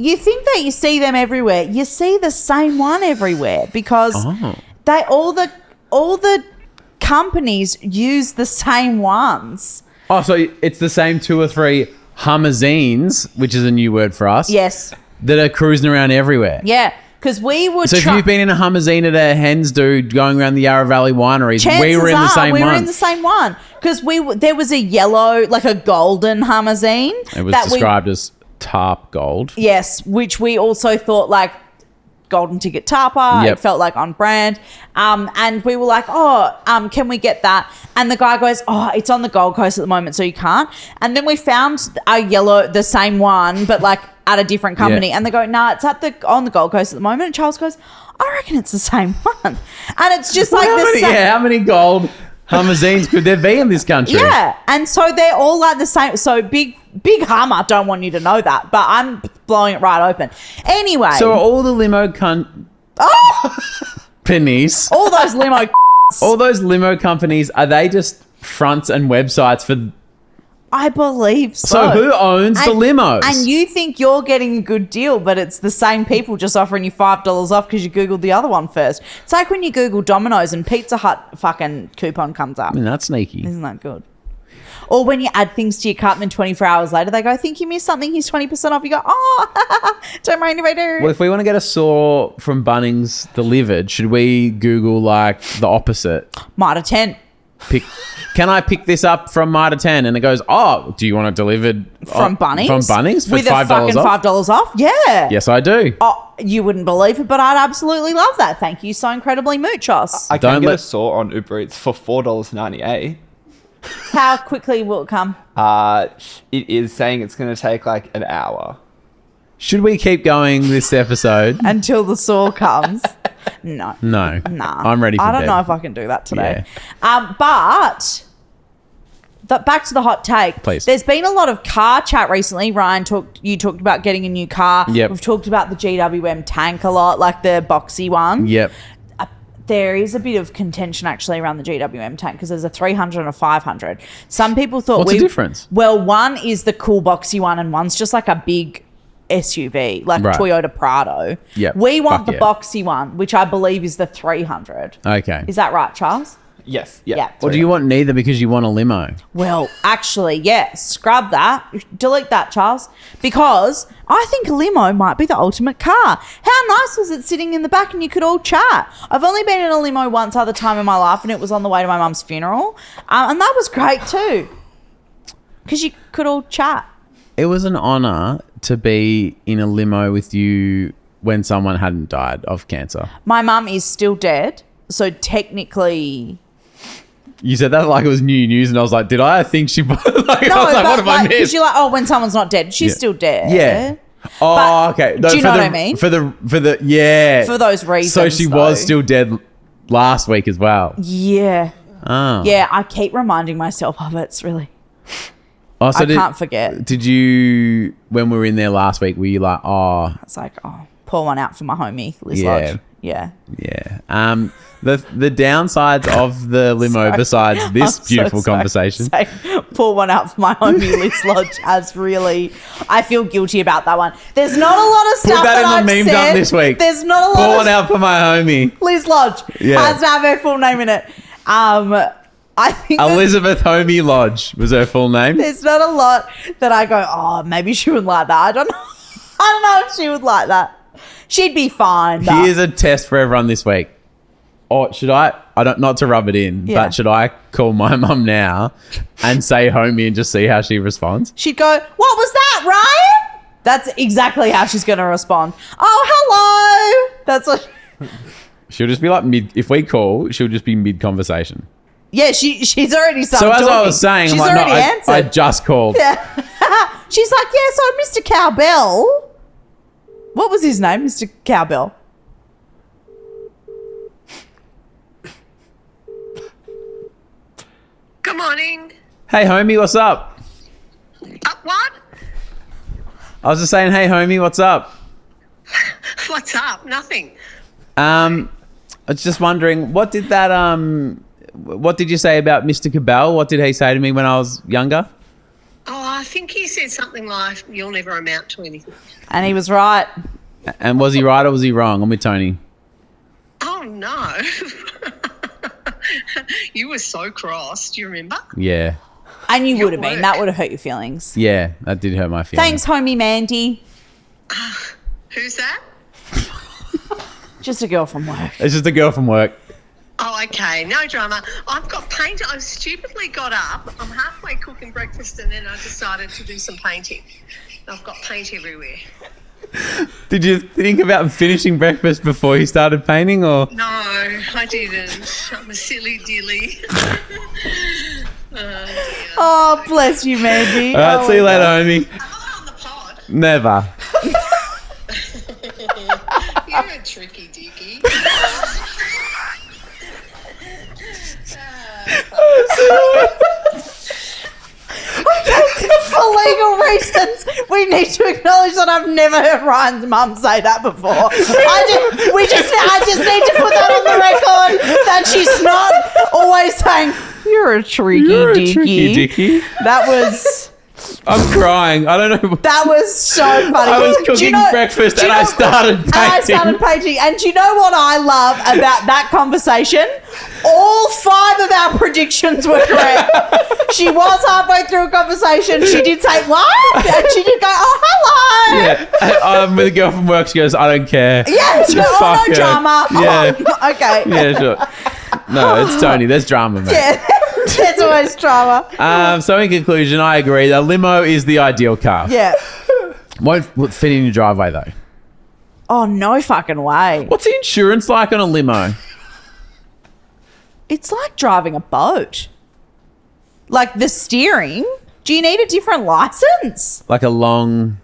you think that you see them everywhere. You see the same one everywhere because they all the companies use the same ones. Oh, so it's the same 2 or 3 Hummer-zines, which is a new word for us. Yes. That are cruising around everywhere. Yeah. Because we would So if you've been in a Hummer-zine at a Hens Do going around the Yarra Valley wineries, we were in the same we one. were in the same one. Because there was a yellow, like a golden Hummer-zine. It was that described as tarp gold. Yes, which we also thought like golden ticket tapa. Yep. It felt like on brand. And we were like, can we get that? And the guy goes, it's on the Gold Coast at the moment, so you can't. And then we found the same one, but like at a different company. Yeah. And they go, nah, it's on the Gold Coast at the moment. And Charles goes, I reckon it's the same one. And it's just like how many gold Hummers could there be in this country? Yeah. And so they're all like the same. So big Hummer, don't want you to know that, but I'm blowing it right open. Anyway. So are all the limo pennies, all those limo all those limo companies, are they just fronts and websites for... I believe so. So who owns the limos? And you think you're getting a good deal, but it's the same people just offering you $5 off because you Googled the other one first. It's like when you Google Domino's and Pizza Hut fucking coupon comes up. I mean, that's sneaky. Isn't that good? Or when you add things to your cart and then 24 hours later, they go, I think you missed something. He's 20% off. You go, don't mind if I do. Well, if we want to get a saw from Bunnings delivered, should we Google like the opposite? Mitre 10. Can I pick this up from Mitre 10? And it goes, do you want it delivered from Bunnings? From Bunnings for with $5 a fucking off? $5 off? Yeah. Yes, I do. Oh, you wouldn't believe it, but I'd absolutely love that. Thank you so incredibly, muchos. I can get a saw on Uber Eats for $4.98. How quickly will it come? It is saying it's going to take like an hour. Should we keep going this episode? Until the saw comes? No. No. Nah. I'm ready for I don't bed. know if I can do that today. But back to the hot take. Please. There's been a lot of car chat recently. Ryan, you talked about getting a new car. Yep. We've talked about the GWM tank a lot, like the boxy one. Yep. There is a bit of contention actually around the GWM tank because there's a 300 and a 500. Some people thought... What's the difference? Well, one is the cool boxy one and one's just like a big SUV, like Right. Toyota Prado. Yep. We want Fuck the yeah. boxy one, which I believe is the 300. Okay. Is that right, Charles? Yes. Yeah. Or do you want neither because you want a limo? Well, actually, yeah. Scrub that. Delete that, Charles. Because I think a limo might be the ultimate car. How nice was it sitting in the back and you could all chat? I've only been in a limo once other time in my life and it was on the way to my mum's funeral. And that was great too. Because you could all chat. It was an honour to be in a limo with you when someone hadn't died of cancer. My mum is still dead. So technically... You said that like it was new news, and I was like, "Did I think she?" I was like, "What have I missed?" Because you're like, when someone's not dead, she's still dead. Yeah. Oh, But okay. do you know what I mean? For those reasons. So she was still dead last week as well. Yeah. Oh. Yeah, I keep reminding myself of it. It's really... Oh, so I can't forget. Did you, when we were in there last week, were you like, It's like, pour one out for my homie, Liz Yeah. Lodge. Yeah. yeah. The downsides of the limo besides this I'm beautiful so sorry. conversation. Say, pour one out for my homie, Liz Lodge has really... I feel guilty about that one. There's not a lot of stuff Put that in I've the meme said. dump this week. There's not a lot Pour of... one out for my homie. Liz Lodge has to have her full name in it. I think Elizabeth Homie Lodge was her full name. there's not a lot that I go, maybe she would like that. I don't know if she would like that. She'd be fine. but- Here's a test for everyone this week. Oh, should I don't, not to rub it in, Yeah. but should I call my mum now and say homie and just see how she responds? She'd go, what was that, Ryan? That's exactly how she's going to respond. Oh, hello. That's what... She'll just be like if we call, she'll just be mid conversation. Yeah, she's already started So as talking. I was saying, she's I'm like, already no, answered. I just called. Yeah. She's like, yeah, so Mr. Cowbell. What was his name, Mr. Cowbell? Good morning. Hey homie, what's up? What? I was just saying, hey homie, what's up? What's up? Nothing. I was just wondering, what did you say about Mr. Cabell? What did he say to me when I was younger? Oh, I think he said something like, you'll never amount to anything. And he was right. And was he right or was he wrong? I'm with Tony. Oh, no. You were so cross. Do you remember? Yeah. And you Your would have been. work. That would have hurt your feelings. Yeah, that did hurt my feelings. Thanks, homie Mandy. Who's that? Just a girl from work. It's just a girl from work. Oh, okay. No drama. I've got paint. I stupidly got up. I'm halfway cooking breakfast and then I decided to do some painting. I've got paint everywhere. Did you think about finishing breakfast before you started painting, or? No, I didn't. I'm a silly dilly. Oh, bless you, Mandy. All right, see you later, homie. Am I on the pod? Never. You're a tricky dicky. For legal reasons, we need to acknowledge that I've never heard Ryan's mum say that before. I just need to put that on the record that she's not always saying, "You're a tricky dicky." That was. I'm crying. I don't know. That was so funny. I was cooking breakfast and I started painting. And do you know what I love about that conversation? All 5 of our predictions were correct. She was halfway through a conversation. She did say, what? And she did go, oh, hello. Yeah. I'm with a girl from work. She goes, I don't care. Yeah. She goes, oh, no her. drama. Yeah. Oh, okay. Yeah, sure. No, it's Tony. There's drama, mate. Yeah. There's always drama. So in conclusion, I agree. The limo is the ideal car. Yeah. Won't fit in your driveway, though. Oh, no fucking way. What's the insurance like on a limo? It's like driving a boat. Like the steering. Do you need a different license? Like a long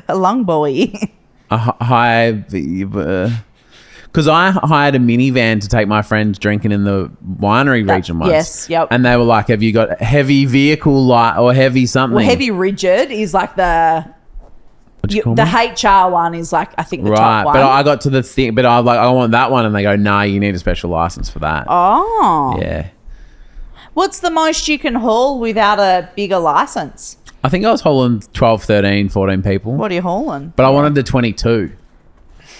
buoy. a high... Because I hired a minivan to take my friends drinking in the winery region once. Yes, yep. And they were like, have you got heavy vehicle light or heavy something? Well, heavy rigid is like the... What'd you call the me? HR one is like, I think the Right, top one. but I got to the thing, but I was like, I want that one. And they go, nah, you need a special license for that. Oh. Yeah. What's the most you can haul without a bigger license? I think I was hauling 12, 13, 14 people. What are you hauling? But I wanted the 22.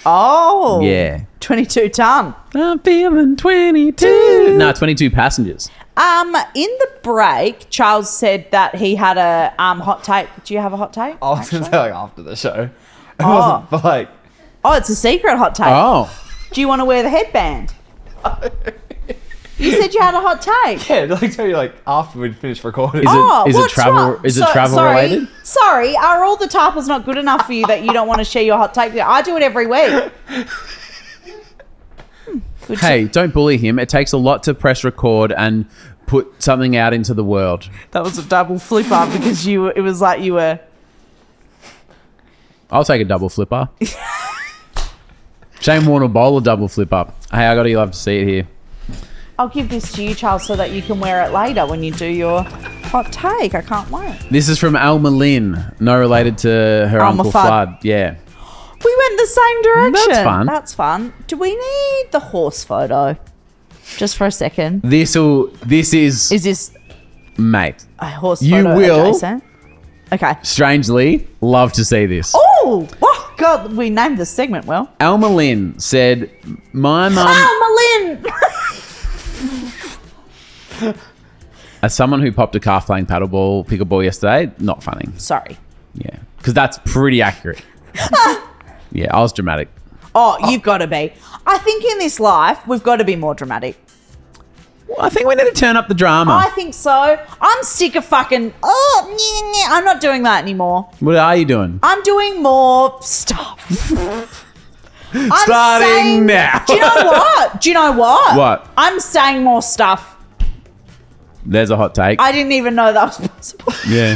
Oh. Yeah. 22 ton. I'm feeling 22. No, 22 passengers. In the break, Charles said that he had a hot take. Do you have a hot take? I was going to say like after the show. It Oh. wasn't, but like... Oh, it's a secret hot take. Oh. Do you want to wear the headband? You said you had a hot take. Yeah, like tell you like after we'd finished recording. Is it what's travel? wrong? Is it travel sorry, related? Sorry, are all the tarpers not good enough for you that you don't want to share your hot take? I do it every week. Hey, don't bully him. It takes a lot to press record and put something out into the world. That was a double flipper because it was like you were... I'll take a double flipper. Shane Warner bowl a double flipper. Hey, I got to love to see it here. I'll give this to you, Charles, so that you can wear it later when you do your hot take. I can't wait. This is from Alma Lynn, no related to her Alma Uncle Fudd. Flood. Yeah. We went the same direction. That's fun. That's fun. Do we need the horse photo? Just for a second. This is Is this mate. a horse You photo will- adjacent? Okay. Strangely, love to see this. Oh, God, we named the segment well. Alma Lynn said, my mum, Alma Lynn! as someone who popped a calf playing paddleball, pickleball yesterday, not funny. Sorry. Yeah. Because that's pretty accurate. Yeah, I was dramatic. Oh, you've got to be. I think in this life, we've got to be more dramatic. Well, I think we need to turn up the drama. I think so. I'm sick of fucking, I'm not doing that anymore. What are you doing? I'm doing more stuff. Starting now. Do you know what? What? I'm saying more stuff. There's a hot take. I didn't even know that was possible. Yeah.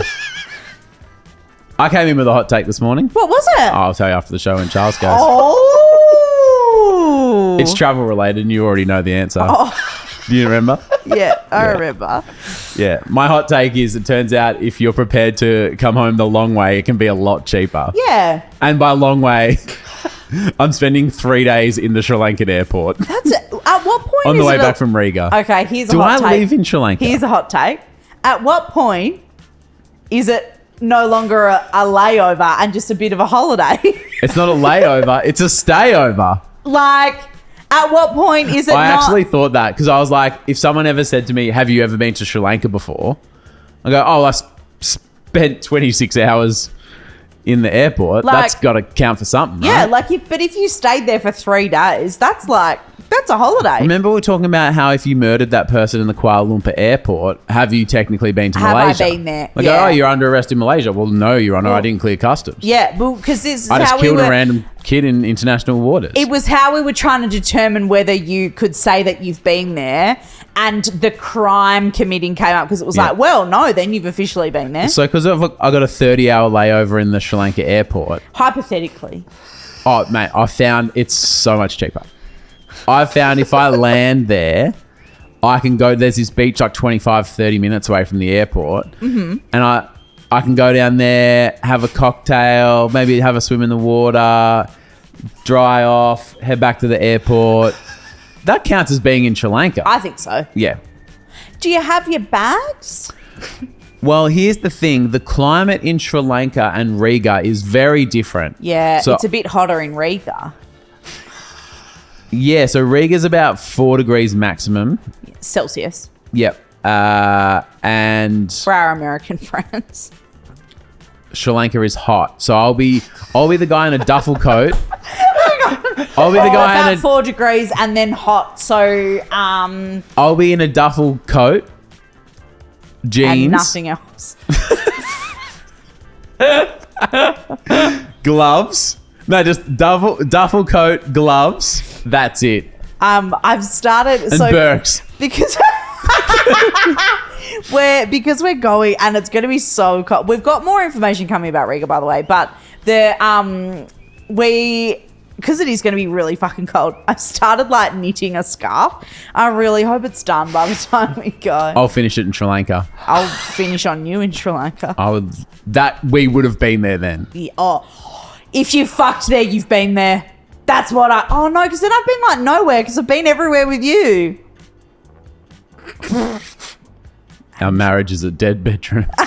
I came in with a hot take this morning. What was it? I'll tell you after the show when Charles goes. Oh. It's travel related and you already know the answer. Do you remember? Yeah, I remember. Yeah. My hot take is it turns out if you're prepared to come home the long way, it can be a lot cheaper. Yeah. And by long way, I'm spending 3 days in the Sri Lankan airport That's it. At what point on is the way it back from Riga. Okay, here's a Do hot I take. live in Sri Lanka? Here's a hot take. At what point is it no longer a layover and just a bit of a holiday? It's not a layover. It's a stayover. Like, at what point is it I not... actually thought that because I was like, if someone ever said to me, have you ever been to Sri Lanka before? I go, oh, I spent 26 hours in the airport, Like- that's got to count for something, Yeah, right? like if you stayed there for 3 days, that's a holiday. Remember we were talking about how if you murdered that person in the Kuala Lumpur airport, have you technically been to Have I Malaysia? been there? Like, Yeah. oh, you're under arrest in Malaysia. Well, no, Your Honour, I didn't clear customs. Yeah, well, because this is I just how we killed were. a random kid in international waters. It was how we were trying to determine whether you could say that you've been there, and the crime committing came up because it was Yeah. like, well, no, then you've officially been there. So, because I got a 30-hour layover in the Sri Lanka airport. Hypothetically. Oh, mate, I found it's so much cheaper. I found if I land there, I can go, there's this beach like 25, 30 minutes away from the airport. Mm-hmm. And I can go down there, have a cocktail, maybe have a swim in the water, dry off, head back to the airport. That counts as being in Sri Lanka. I think so. Yeah. Do you have your bags? Well, here's the thing. The climate in Sri Lanka and Riga is very different. Yeah, So- it's a bit hotter in Riga. Yeah, so Riga's about 4 degrees maximum. Celsius. Yep. And For our American friends. Sri Lanka is hot. So I'll be the guy in a duffel coat. I'll be the guy about in 4 degrees and then hot. So, I'll be in a duffel coat, jeans, and nothing else. gloves. No, just duffel coat, gloves. That's it. I've started And Birks. because we're going and it's going to be so cold. We've got more information coming about Riga, by the way, but because it is going to be really fucking cold. I've started like knitting a scarf. I really hope it's done by the time we go. I'll finish it in Sri Lanka. I'll finish on you in Sri Lanka. We would have been there then. Yeah, if you fucked there, you've been there. That's what oh no, because then I've been like nowhere because I've been everywhere with you. Our marriage is a dead bedroom. All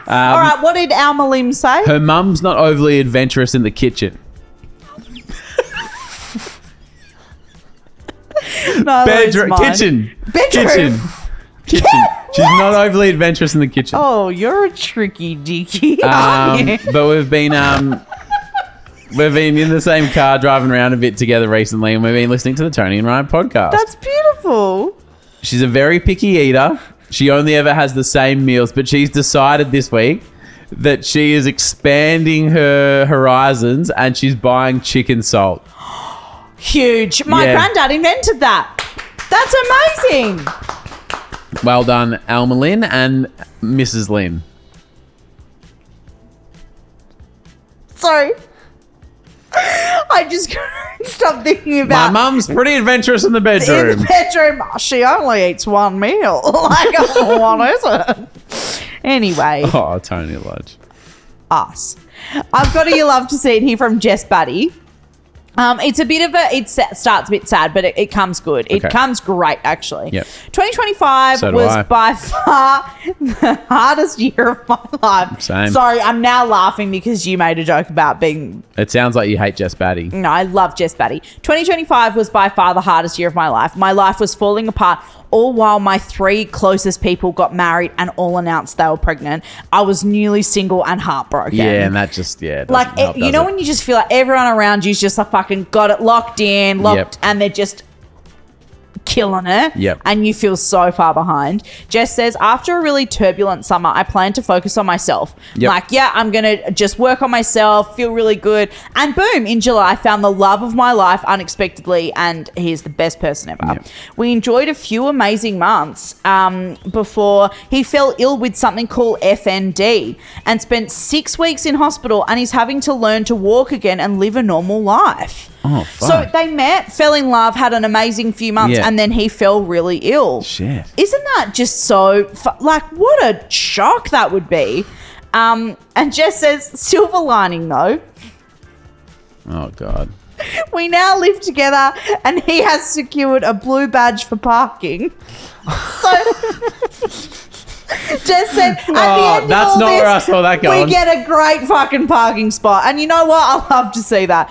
right, what did Alma Lim say? Her mum's not overly adventurous in the kitchen. No, Bedroom, kitchen. Bedroom. Kitchen. She's not overly adventurous in the kitchen. Oh, you're a tricky dicky, aren't you? But we've been in the same car driving around a bit together recently, and we've been listening to the Toni and Ryan podcast. That's beautiful. She's a very picky eater. She only ever has the same meals, but she's decided this week that she is expanding her horizons and she's buying chicken salt. Huge. My granddad invented that. That's amazing. Well done, Alma Lynn and Mrs. Lynn. Sorry. I just couldn't stop thinking about My mum's pretty adventurous in the in bedroom. the bedroom. She only eats one meal. Like, what is it? Anyway, Oh, Tony Lodge. us. I've got a you love to see it here from Jess Buddy. It's a bit of it starts a bit sad, but it comes good. It Okay. comes great, actually. Yep. 2025 So do was I. by far the hardest year of my life. Same. Sorry, I'm now laughing because you made a joke about being... It sounds like you hate Jess Batty. No, I love Jess Batty. 2025 was by far the hardest year of my life. My life was falling apart, all while my 3 closest people got married and all announced they were pregnant. I was newly single and heartbroken. Yeah, and that just, doesn't Like, help, you does know it? when you just feel like everyone around you's just like fucking got it locked in, and they're just killing it. Yep. And you feel so far behind. Jess says, after a really turbulent summer, I plan to focus on myself. Yep. Like, yeah, I'm going to just work on myself, feel really good. And boom, in July, I found the love of my life unexpectedly, and he's the best person ever. Yep. We enjoyed a few amazing months before he fell ill with something called FND and spent 6 weeks in hospital, and he's having to learn to walk again and live a normal life. Oh, So fuck. they met, fell in love, had an amazing few months, Yeah. and then he fell really ill. Shit. Isn't that just so, like, what a shock that would be? And Jess says, silver lining though, Oh, God. we now live together and he has secured a blue badge for parking. So Jess said, at the end of that's all not this, where I saw that going. we get a great fucking parking spot. And you know what? I love to see that.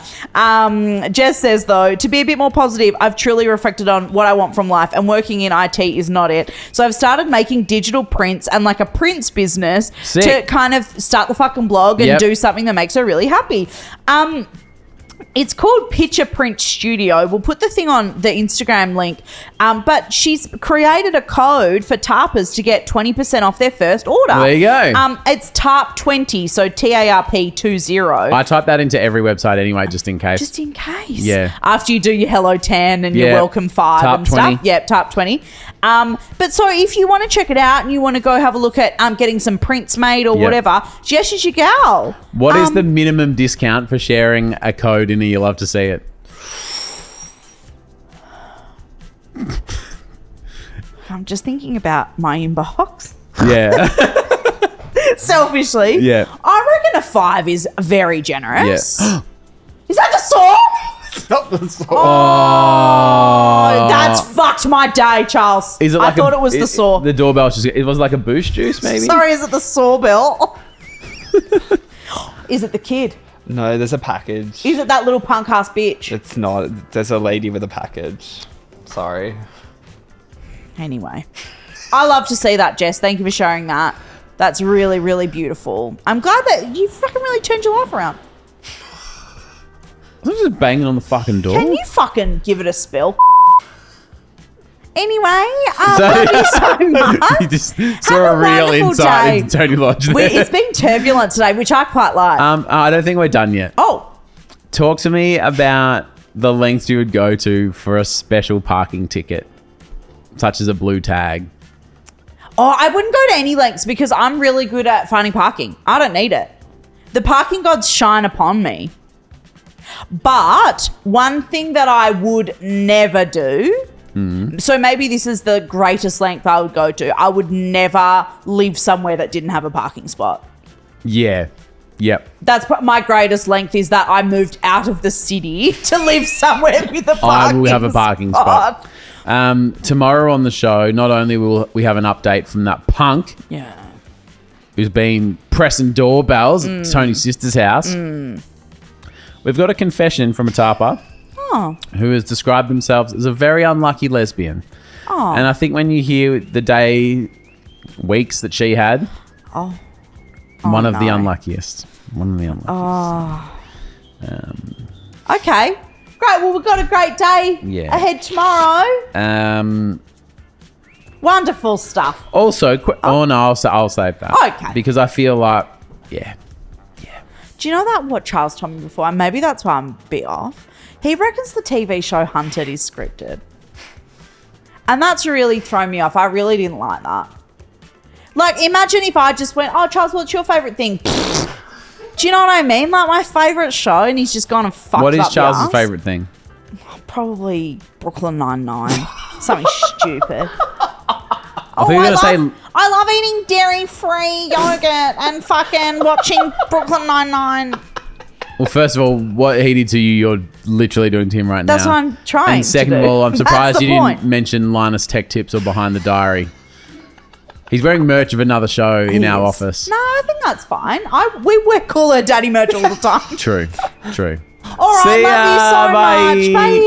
Jess says, though, to be a bit more positive, I've truly reflected on what I want from life, and working in IT is not it. So I've started making digital prints and like a prints business to kind of start the fucking blog and do something that makes her really happy. It's called Picture Print Studio. We'll put the thing on the Instagram link. But she's created a code for tarpers to get 20% off their first order. There you go. It's TARP20, so TARP20. I type that into every website anyway, just in case. Just in case. Yeah. After you do your Hello 10 and your Welcome 5 TARP and stuff. 20. Yep, TARP 20. But so if you want to check it out and you want to go have a look at getting some prints made or whatever, Jess is your gal. What is the minimum discount for sharing a code in a You Love to See It? I'm just thinking about my inbox. Yeah. Selfishly. Yeah. I reckon a 5 is very generous. Yeah. Is that the song? Stop the song. Oh, that's fucked my day, Charles. Is it like I thought it was the saw. The doorbell's just, it was like a boost juice, maybe? Sorry, is it the sawbill? Is it the kid? No, there's a package. Is it that little punk ass bitch? It's not. There's a lady with a package. Sorry. Anyway, I love to see that, Jess. Thank you for sharing that. That's really, really beautiful. I'm glad that you fucking really turned your life around. I was just banging on the fucking door. Can you fucking give it a spell? Anyway, love you so much. You just saw a real wonderful insight day. into Toni Lodge there. It's been turbulent today, which I quite like. I don't think we're done yet. Oh, Talk to me about the lengths you would go to for a special parking ticket, such as a blue tag. I wouldn't go to any lengths because I'm really good at finding parking. I don't need it. The parking gods shine upon me. But one thing that I would never do, so maybe this is the greatest length I would go to, I would never live somewhere that didn't have a parking spot. Yeah. Yep. That's my greatest length, is that I moved out of the city to live somewhere with a parking I will have a parking spot. Tomorrow on the show, not only will we have an update from that punk who's been pressing doorbells at Tony's sister's house, we've got a confession from a tarper who has described themselves as a very unlucky lesbian. And I think when you hear the weeks that she had, one of the unluckiest. One of the unluckiest. Okay. Great. Well, we've got a great day ahead tomorrow. Wonderful stuff. Also, I'll save that. Okay. Because I feel like, Do you know that what Charles told me before? And maybe that's why I'm a bit off. He reckons the TV show Hunted is scripted. And that's really thrown me off. I really didn't like that. Like, imagine if I just went, Charles, what's your favourite thing? Do you know what I mean? Like, my favourite show, and he's just gone and fucked up. What is the Charles's arse. favourite thing? Probably Brooklyn Nine-Nine. Something stupid. I think you were going to say... I love eating dairy-free yogurt and fucking watching Brooklyn Nine-Nine. Well, first of all, what he did to you, you're literally doing to him right now. That's what I'm trying And second to of do. all, I'm surprised That's you the didn't point. mention Linus Tech Tips or Behind the Diary. He's wearing merch of another show in our Yes. office. No, I think that's fine. We wear cooler daddy merch all the time. True. All right, See love ya, you so much. Bye.